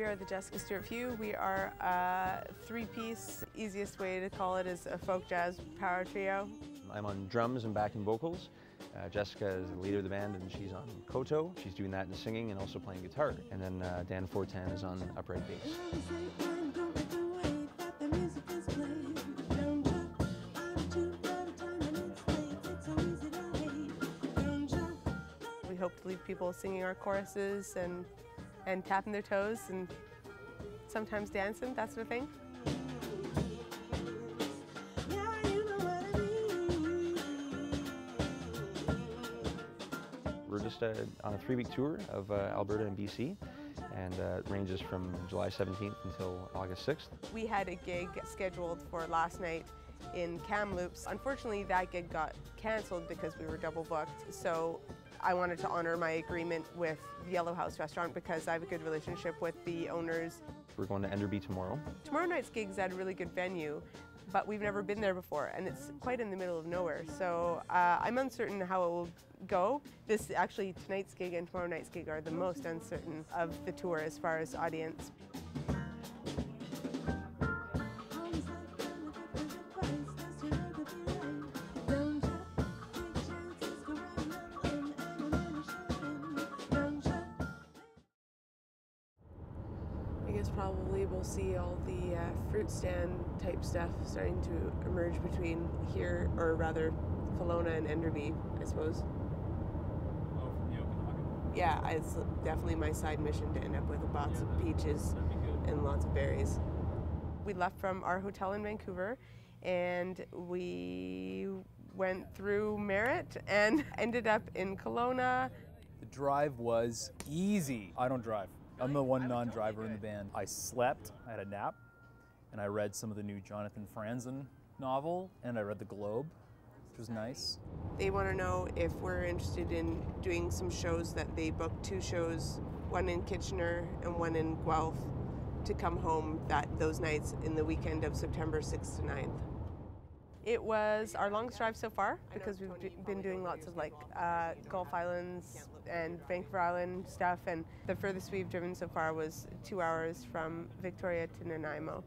are the Jessica Stuart Few. We are a three-piece, easiest way to call it is a folk jazz power trio. I'm on drums and backing vocals. Jessica is the leader of the band and she's on koto. She's doing that and singing and also playing guitar. And then Dan Fortan is on upright bass. We hope to leave people singing our choruses and tapping their toes and sometimes dancing, that sort of thing. We're just on a 3-week tour of Alberta and BC, and it ranges from July 17th until August 6th. We had a gig scheduled for last night in Kamloops. Unfortunately, that gig got cancelled because we were double booked, so I wanted to honor my agreement with the Yellow House restaurant because I have a good relationship with the owners. We're going to Enderby tomorrow. Tomorrow night's gig's at a really good venue, but we've never been there before, and it's quite in the middle of nowhere, so I'm uncertain how it will go. Tonight's gig and tomorrow night's gig are the most uncertain of the tour as far as audience. I guess probably we'll see all the fruit stand type stuff starting to emerge between here, or rather Kelowna and Enderby, I suppose. Oh, from the Okanagan? Yeah, it's definitely my side mission to end up with lots of peaches and lots of berries. We left from our hotel in Vancouver and we went through Merritt and ended up in Kelowna. The drive was easy. I don't drive. I'm the one non-driver in the band. I slept, I had a nap, and I read some of the new Jonathan Franzen novel, and I read The Globe, which was nice. They want to know if we're interested in doing some shows that they booked 2 shows, one in Kitchener and one in Guelph, to come home those nights in the weekend of September 6th to 9th. It was our longest drive so far because we've been doing lots of Gulf Islands and Vancouver Island stuff, and the furthest we've driven so far was 2 hours from Victoria to Nanaimo.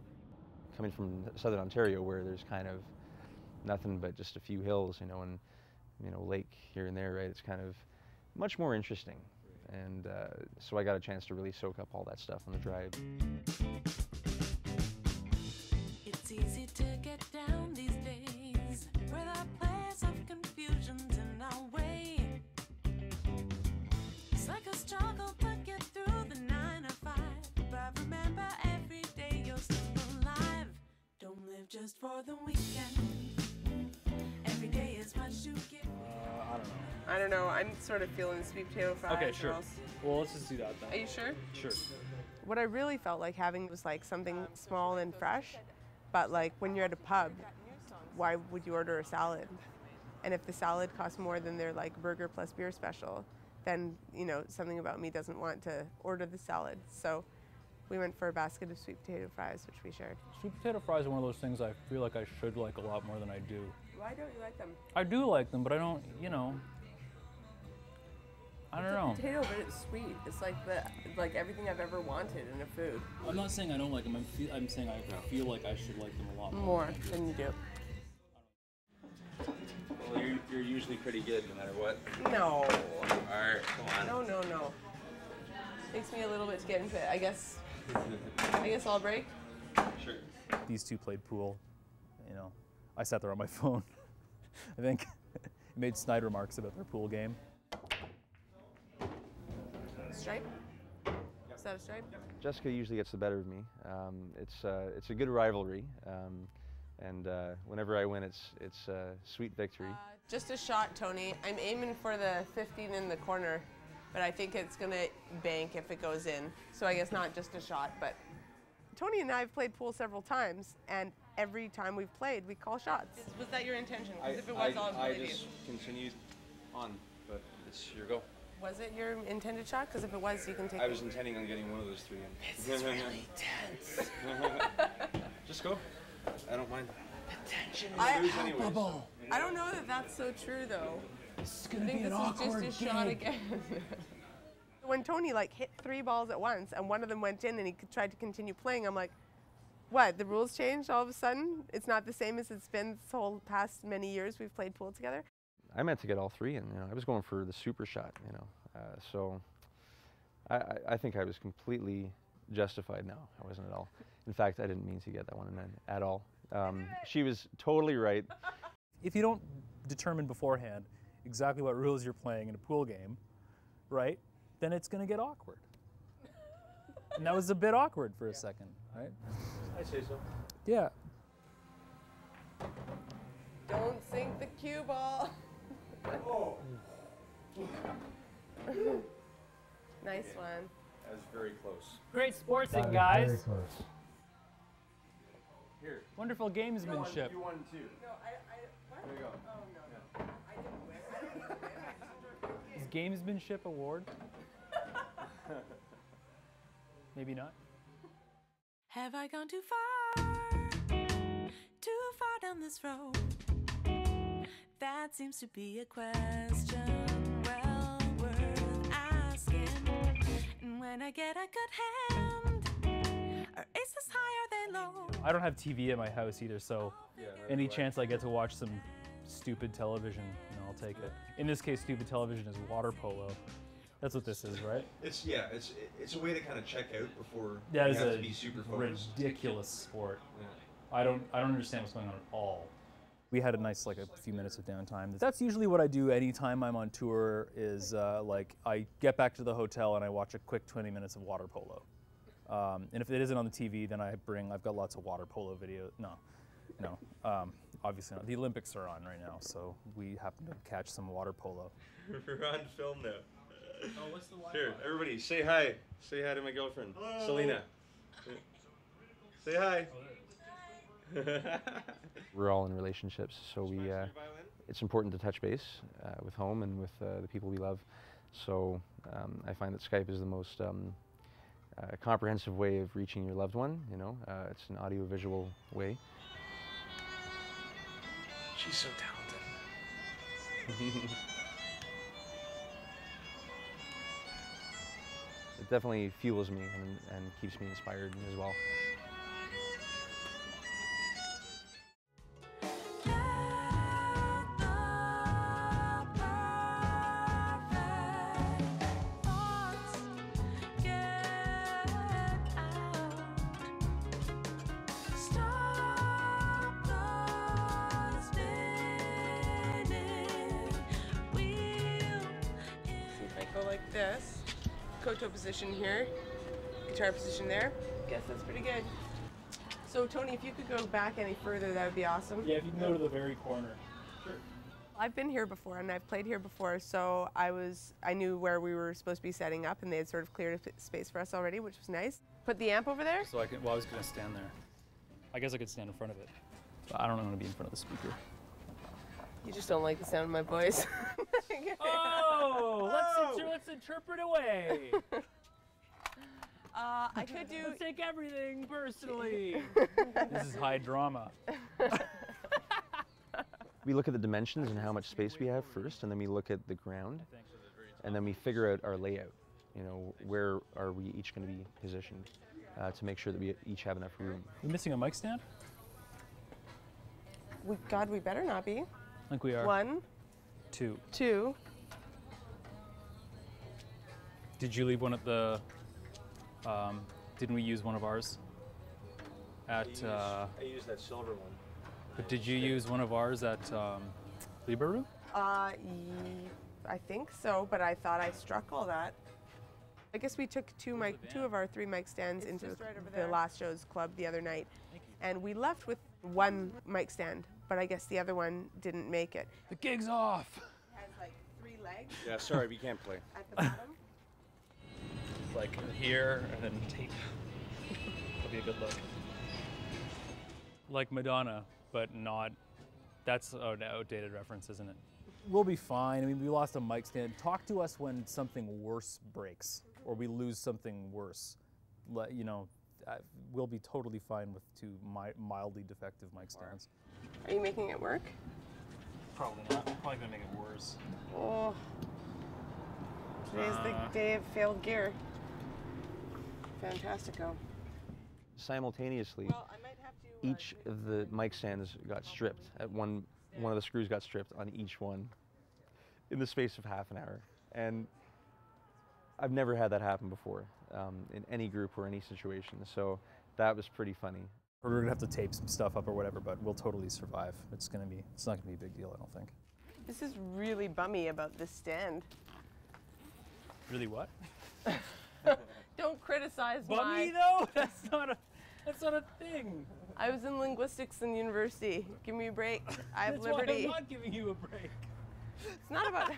Coming from southern Ontario where there's kind of nothing but just a few hills, and lake here and there, right? It's kind of much more interesting. And so I got a chance to really soak up all that stuff on the drive. It's easy to get down these days, where the place of confusion's in our way. It's like a struggle to get through the 9 to 5, but remember every day you're still alive. Don't live just for the weekend. Every day is what you get. I don't know. I'm sort of feeling sweet potato fries. Okay, sure. Well, let's just do that then. Are you sure? Sure. What I really felt like having was something small and fresh, but when you're at a pub, why would you order a salad? And if the salad costs more than their burger plus beer special, then something about me doesn't want to order the salad. So we went for a basket of sweet potato fries, which we shared. Sweet potato fries are one of those things I feel like I should like a lot more than I do. Why don't you like them? I do like them, but I don't, I don't know. It's a potato, but it's sweet. It's like everything I've ever wanted in a food. I'm not saying I don't like them. I'm saying I feel like I should like them a lot more than you do. Well, you're usually pretty good no matter what. No. Alright, come on. No. Takes me a little bit to get into it. I guess I'll break. Sure. These two played pool. I sat there on my phone. I think made snide remarks about their pool game. Stripe? Is that a stripe? Jessica usually gets the better of me. It's a good rivalry, and whenever I win, it's a sweet victory. Just a shot, Tony. I'm aiming for the 15 in the corner, but I think it's gonna bank if it goes in. So I guess not just a shot, but Tony and I have played pool several times, and every time we've played, we call shots. Was that your intention? Because if it was, I just continued on, but it's your go. Was it your intended shot? Because if it was, you can take it. I was intending on getting one of those 3 in. This is really tense. Just go. I don't mind. The tension is palpable. I don't know that that's so true, though. This is going to be an awkward just a shot again. When Tony like hit 3 balls at once and one of them went in and he tried to continue playing, I'm like, what, the rules changed all of a sudden? It's not the same as it's been this whole past many years we've played pool together? I meant to get all 3, and I was going for the super shot, so I think I was completely justified. No, I wasn't at all. In fact, I didn't mean to get that one in at all. She was totally right. If you don't determine beforehand exactly what rules you're playing in a pool game, right, then it's going to get awkward. And that was a bit awkward for a second, right? I say so. Yeah. Don't sink the cue ball. Oh. Nice one. That was very close. Great sportsing, guys. Very close. Here. Wonderful gamesmanship. You won too. No, what? There you go. Oh, no. I didn't win. I didn't win. I just Gamesmanship award? Maybe not. Have I gone too far down this road? That seems to be a question well worth asking. And when I get a good hand, are aces high, are they low? I don't have TV at my house either, so any chance I get to watch some stupid television, I'll take it. In this case, stupid television is water polo. That's what this is, right? It's a way to kind of check out before That you is have a to be super focused. ridiculous sport. Yeah. I don't understand what's going on at all. We had a nice, a few minutes of downtime. That's usually what I do anytime I'm on tour is, I get back to the hotel and I watch a quick 20 minutes of water polo. And if it isn't on the TV, then I've got lots of water polo videos. No, obviously not. The Olympics are on right now, so we happen to catch some water polo. We're on film now. Oh, what's the Wi-Fi? Here, everybody, say hi. Say hi to my girlfriend, Selena. Say hi. We're all in relationships, so it's important to touch base with home and with the people we love. So I find that Skype is the most comprehensive way of reaching your loved one. It's an audio-visual way. She's so talented. It definitely fuels me and keeps me inspired as well. go like this. Koto position here, guitar position there. Guess that's pretty good. So Tony, if you could go back any further, that would be awesome. Yeah, if you can go to the very corner. Sure. I've been here before and I've played here before, so I knew where we were supposed to be setting up, and they had sort of cleared a space for us already, which was nice. Put the amp over there. So I was gonna stand there. I guess I could stand in front of it, but I don't want to be in front of the speaker. You just don't like the sound of my voice. Oh, let's interpret away. I could do. Let's take everything personally. This is high drama. We look at the dimensions and how much space we have first, and then we look at the ground, and then we figure out our layout. You know, where are we each going to be positioned to make sure that we each have enough room. We're missing a mic stand? God, we better not be. I think we are. 1, 2. 2. Did you leave one at the, didn't we use one of ours? I used that silver one. But did you use one of ours at Liberu? I think so, but I thought I struck all that. I guess we took two of our 3 mic stands into the last show's club the other night, and we left with 1 mic stand, but I guess the other one didn't make it. The gig's off. It has like 3 legs Yeah, sorry, we can't play. at the bottom. Like here and then tape. That'll be a good look. Like Madonna, but not. That's an outdated reference, isn't it? We'll be fine. I mean, we lost a mic stand. Talk to us when something worse breaks or we lose something worse. You know, we'll be totally fine with 2 mildly defective mic stands. Are you making it work? Probably not. We're probably gonna make it worse. Oh. Today's the day of failed gear. Fantastico. Simultaneously, Well, I might have to. each of the mic stands got stripped. At one of the screws got stripped on each one in the space of half an hour. And I've never had that happen before in any group or any situation. So that was pretty funny. We're gonna have to tape some stuff up or whatever, but we'll totally survive. It's not gonna be a big deal, I don't think. This is really bummy about this stand. Really what? Don't criticize Bummy though? That's not a thing. I was in linguistics in university. Give me a break. I have That's liberty. why I'm not giving you a break. It's not about.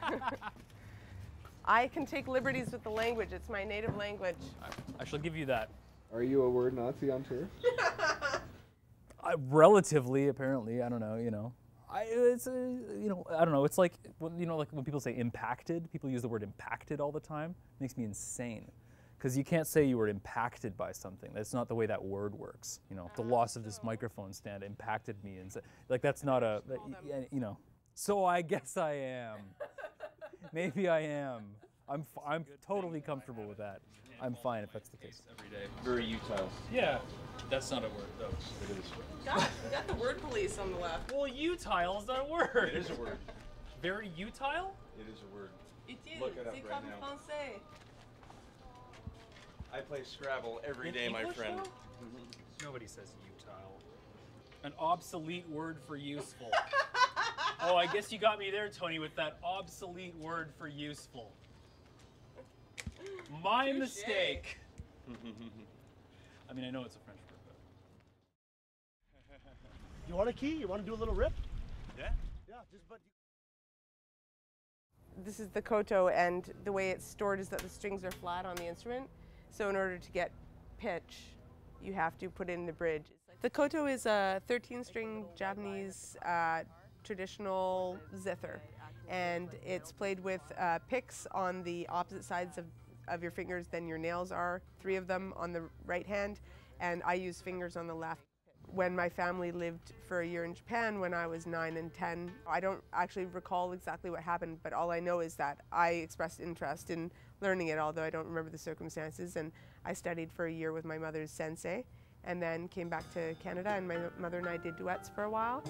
I can take liberties with the language. It's my native language. I shall give you that. Are you a word Nazi on tour? Relatively, apparently. I don't know. You know, I don't know. It's like like when people say impacted. People use the word impacted all the time. It makes me insane. Because you can't say you were impacted by something. That's not the way that word works. You know, the loss of this microphone stand impacted me, and like that's not a, you know. So I guess I am. Maybe I am. I'm totally comfortable with that. I'm fine if that's the case. Every day. Very utile. Yeah, that's not a word though. It is. Gosh, we got the word police on the left. Well, utile is not a word. It is a word. Very utile? It is a word. It is. Look it up C'est right comme now. français. I play Scrabble every In day, my English, friend. though? Nobody says utile. An obsolete word for useful. Oh, I guess you got me there, Tony, with that obsolete word for useful. My Touché. mistake. I mean, I know it's a French word, but. You want a key? You want to do a little rip? Yeah. Yeah, just but. This is the koto, and the way it's stored is that the strings are flat on the instrument. So in order to get pitch, you have to put in the bridge. The koto is a 13-string Japanese traditional zither, and it's played with picks on the opposite sides of your fingers than your nails are, 3 of them on the right hand, and I use fingers on the left. When my family lived for a year in Japan when I was 9 and 10, I don't actually recall exactly what happened, but all I know is that I expressed interest in learning it, although I don't remember the circumstances, and I studied for a year with my mother's sensei, and then came back to Canada, and my mother and I did duets for a while.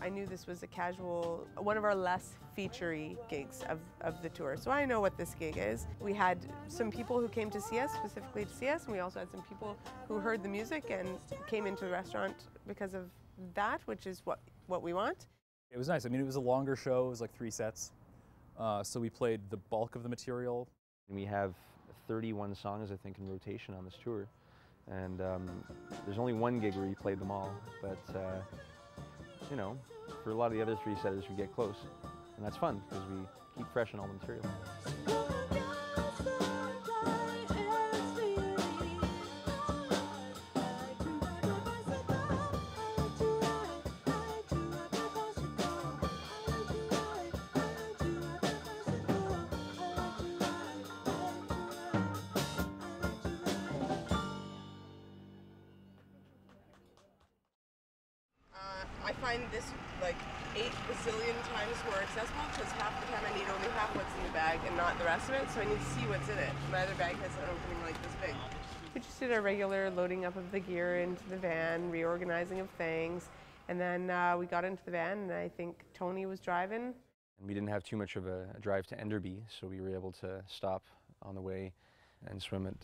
I knew this was a casual, one of our less feature-y gigs of the tour. So I know what this gig is. We had some people who came to see us, specifically to see us, and we also had some people who heard the music and came into the restaurant because of that, which is what we want. It was nice. I mean, it was a longer show. It was like 3 sets. So we played the bulk of the material. We have 31 songs, I think, in rotation on this tour. And there's only one gig where we played them all. But, you know, for a lot of the other 3 setters, we get close. And that's fun, because we keep fresh on all the material. I find this like 8 bazillion times more accessible because half the time I need only half what's in the bag and not the rest of it, so I need to see what's in it. My other bag has an opening like this big. We just did our regular loading up of the gear into the van, reorganizing of things, and then we got into the van and I think Tony was driving. And we didn't have too much of a drive to Enderby, so we were able to stop on the way and swim it,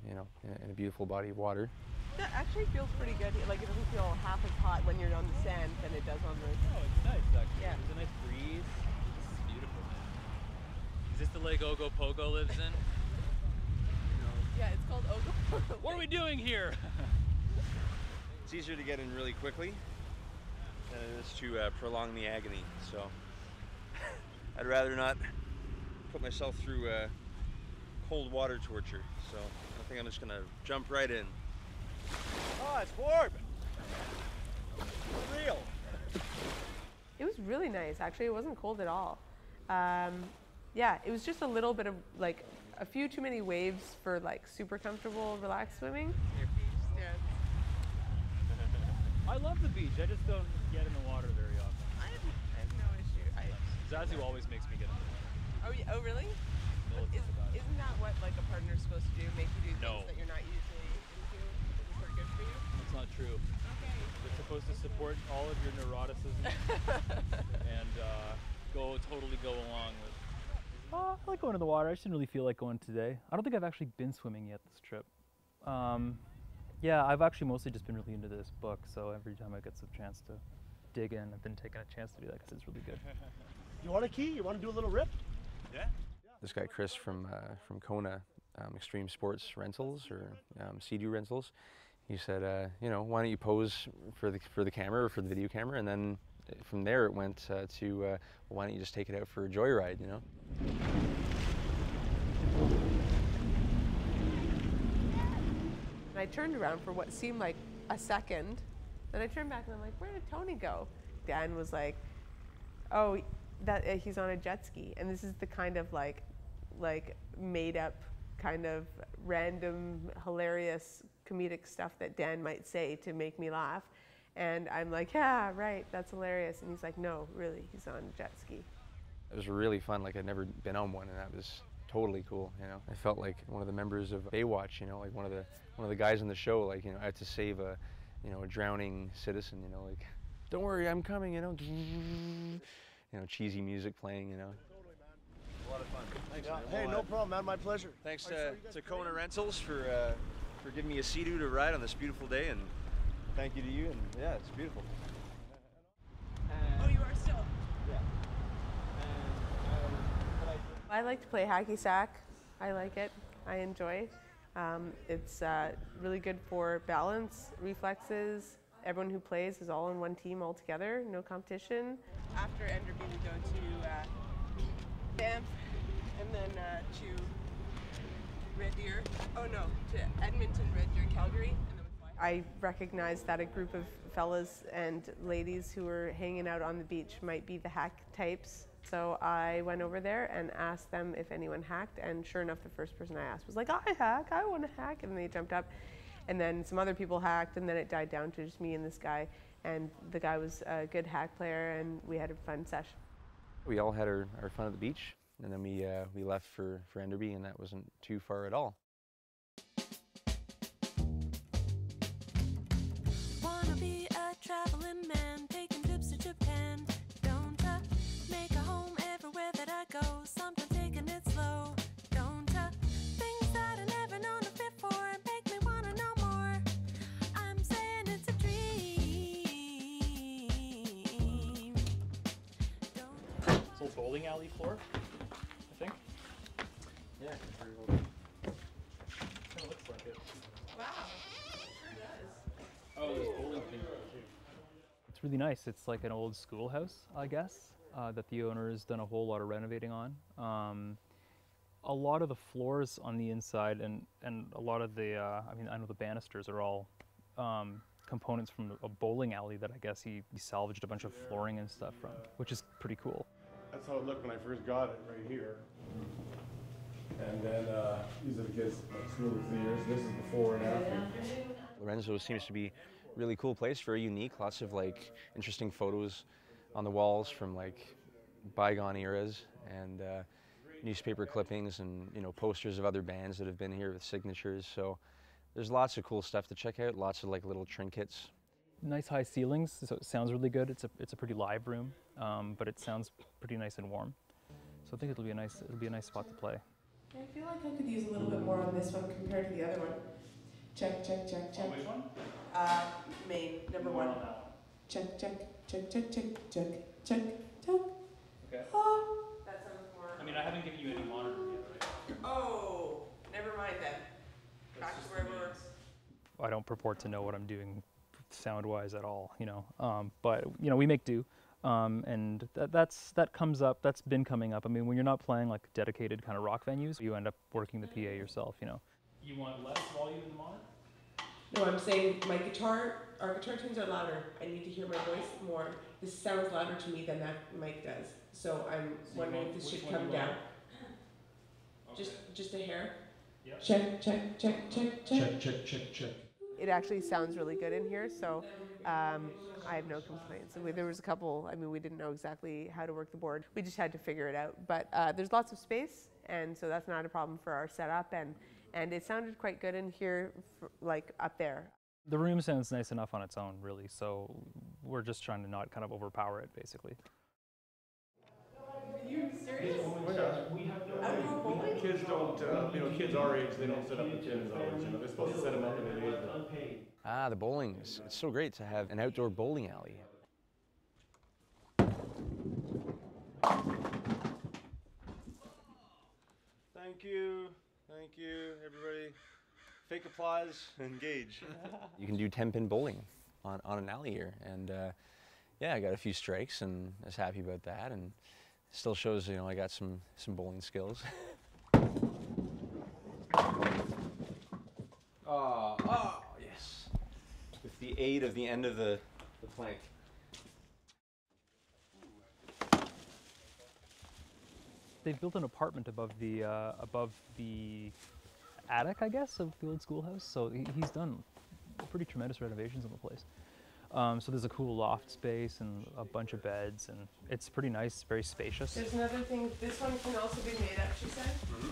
you know, in a beautiful body of water. That actually feels pretty good. Like it doesn't feel half as hot when you're on the sand than it does on the... Oh, it's nice actually. Yeah. There's a nice breeze. This is beautiful, man. Is this the lake Ogopogo lives in? Yeah, it's called Ogo. What are we doing here? It's easier to get in really quickly than it is to prolong the agony, so I'd rather not put myself through cold water torture, so I think I'm just gonna jump right in. Oh, it's warm. Real. It was really nice, actually. It wasn't cold at all. Yeah, it was just a little bit of like a few too many waves for like super comfortable, relaxed swimming. Your beach stands. I love the beach. I just don't get in the water very often. I have no issue. Zazu always makes me get in the water. Oh, yeah, oh really? Isn't that what like a partner's supposed to do? Make you do things that you're not usually into? Is it good for you? That's not true. Okay. They're supposed to support all of your neuroticism and totally go along with. I like going to the water. I just didn't really feel like going today. I don't think I've actually been swimming yet this trip. Yeah, I've actually mostly just been really into this book, so every time I get a chance to dig in, I've been taking a chance to do that because it's really good. You want a key? You want to do a little rip? Yeah. This guy Chris from Kelowna, Extreme Sports Rentals or Sea-Doo Rentals, he said, you know, why don't you pose for the camera or for the video camera, and then from there it went to well, why don't you just take it out for a joyride, you know? I turned around for what seemed like a second, then I turned back and I'm like, where did Tony go? Dan was like, oh, he's on a jet ski, and this is the kind of like made up kind of random hilarious comedic stuff that Dan might say to make me laugh, and I'm like, yeah, right, that's hilarious, and he's like, no, really, he's on a jet ski. It was really fun. Like, I'd never been on one, and that was totally cool, you know. I felt like one of the members of Baywatch, you know, like one of the guys in the show, like, you know, I had to save a drowning citizen, you know, like, don't worry, I'm coming, you know. You know, cheesy music playing, you know. A lot of fun. Thanks, man. Hey, no problem, man. My pleasure. Thanks to Kelowna Rentals for giving me a Sea-Doo to ride on this beautiful day, and thank you to you, and yeah, it's beautiful. Oh, you are still? Yeah. I like to play hacky sack. I like it. I enjoy. It's really good for balance, reflexes. Everyone who plays is all on one team all together, no competition. After Enderby, we go to Banff, and then to Red Deer. Oh no, to Edmonton, Red Deer, Calgary, and then we fly. I recognized that a group of fellas and ladies who were hanging out on the beach might be the hack types. So I went over there and asked them if anyone hacked, and sure enough, the first person I asked was like, I hack, I want to hack, and they jumped up. And then some other people hacked, and then it died down to just me and this guy. And the guy was a good hack player, and we had a fun session. We all had our fun at the beach, and then we left for Enderby, and that wasn't too far at all. Wanna be a traveling man, taking trips to Japan. Don't make a home everywhere that I go, sometimes taking it slow. Don't things that I never known of before make me wanna know more. I'm saying it's a dream. It's old bowling alley floor, I think. Yeah, Kind of looks like it. Wow, it sure does. Oh, there's bowling pins too. It's really nice. It's like an old schoolhouse, I guess, that the owner has done a whole lot of renovating on. A lot of the floors on the inside and a lot of the, I mean, I know the banisters are all components from a bowling alley that I guess he salvaged a bunch of flooring and stuff from, which is pretty cool. That's how it looked when I first got it, right here. And then these are the kids like smooth through the years. This is before and after. Lorenzo seems to be a really cool place, very unique, lots of like interesting photos on the walls from like bygone eras, and newspaper clippings and, you know, posters of other bands that have been here with signatures. So there's lots of cool stuff to check out, lots of like little trinkets. Nice high ceilings, so it sounds really good. It's a pretty live room, but it sounds pretty nice and warm. So I think it'll be a nice spot to play. I feel like I could use a little bit more on this one compared to the other one. Check, check, check, check. Which one? Main, number one. Check, check, check, check, check, check, check, check. Okay. That sounds more. I mean, I haven't given you any monitor yet, right? Oh, never mind then. Back to where we were. I don't purport to know what I'm doing sound-wise at all, you know. But you know, we make do, and that comes up. That's been coming up. I mean, when you're not playing like dedicated kind of rock venues, you end up working the PA yourself, you know. You want less volume in the monitor? No, I'm saying my guitar, our guitar tunes are louder. I need to hear my voice more. This sounds louder to me than that mic does. So I'm wondering if this should come down. Okay. Just a hair. Yep. Check, check, check, check, check. Check, check, check, check. It actually sounds really good in here, so I have no complaints. There was a couple, I mean, we didn't know exactly how to work the board. We just had to figure it out. But there's lots of space, and so that's not a problem for our setup. And it sounded quite good in here, like up there. The room sounds nice enough on its own, really, so we're just trying to not kind of overpower it, basically. Are you serious? Oh, yeah. Kids don't, kids our age, they don't set up the tennis hours. They're supposed to set them up in an age. Ah, the bowling. It's so great to have an outdoor bowling alley. Thank you, everybody. Fake applause, engage. You can do 10-pin bowling on an alley here, and yeah, I got a few strikes and I was happy about that, and still shows, I got some bowling skills. Oh, yes. With the aid of the end of the plank. They've built an apartment above the attic, I guess, of the old schoolhouse. So he's done pretty tremendous renovations on the place. So there's a cool loft space and a bunch of beds, and it's pretty nice, very spacious. There's another thing, this one can also be made up, she said? Mm-hmm.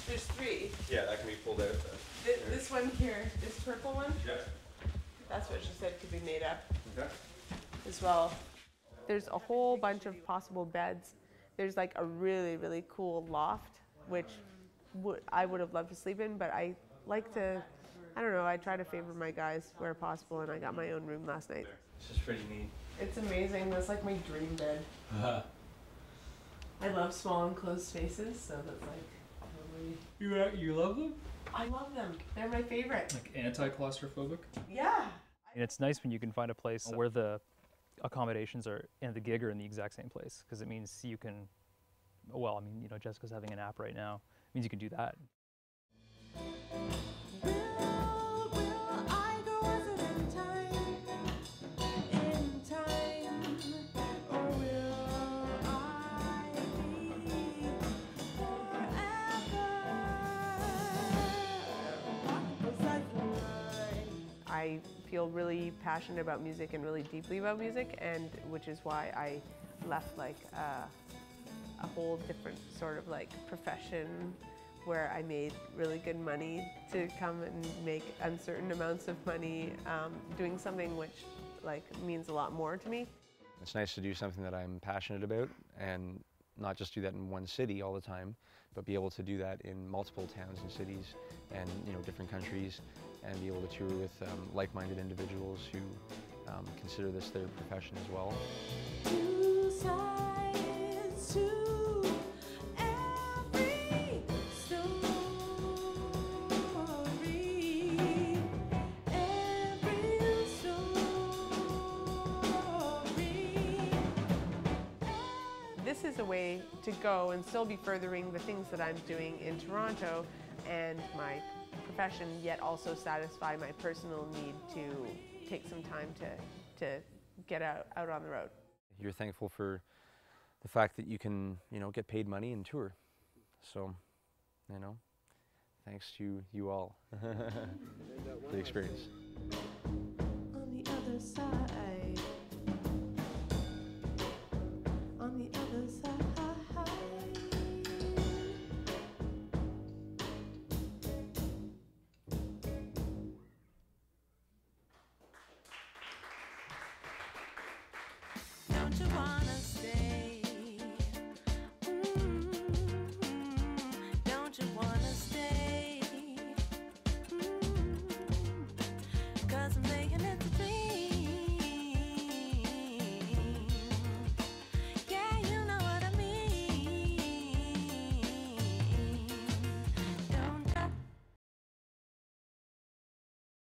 There's 3. Yeah, that can be pulled out. This one here, this purple one? Yeah. That's what she said could be made up Okay. as well. There's a whole bunch of possible beds. There's like a really, really cool loft, which I would have loved to sleep in, but I like to, I don't know, I try to favor my guys where possible, and I got my own room last night. This is pretty neat. It's amazing. That's like my dream bed. I love small enclosed spaces, so that's like totally... You love them? I love them. They're my favorite. Like anti-claustrophobic? Yeah. And it's nice when you can find a place where the accommodations are and the gig are in the exact same place, because it means you can, well, I mean, Jessica's having a nap right now. It means you can do that. I feel really passionate about music and really deeply about music, and which is why I left like a whole different sort of like profession where I made really good money to come and make uncertain amounts of money doing something which like means a lot more to me. It's nice to do something that I'm passionate about, and not just do that in one city all the time, but be able to do that in multiple towns and cities and different countries, and be able to tour with like-minded individuals who consider this their profession as well. Two sides to every story, every story. This is a way to go and still be furthering the things that I'm doing in Toronto and my profession, yet also satisfy my personal need to take some time to get out on the road. You're thankful for the fact that you can, get paid money and tour. So, thanks to you all for the experience. On the other side, on the other side. Don't you wanna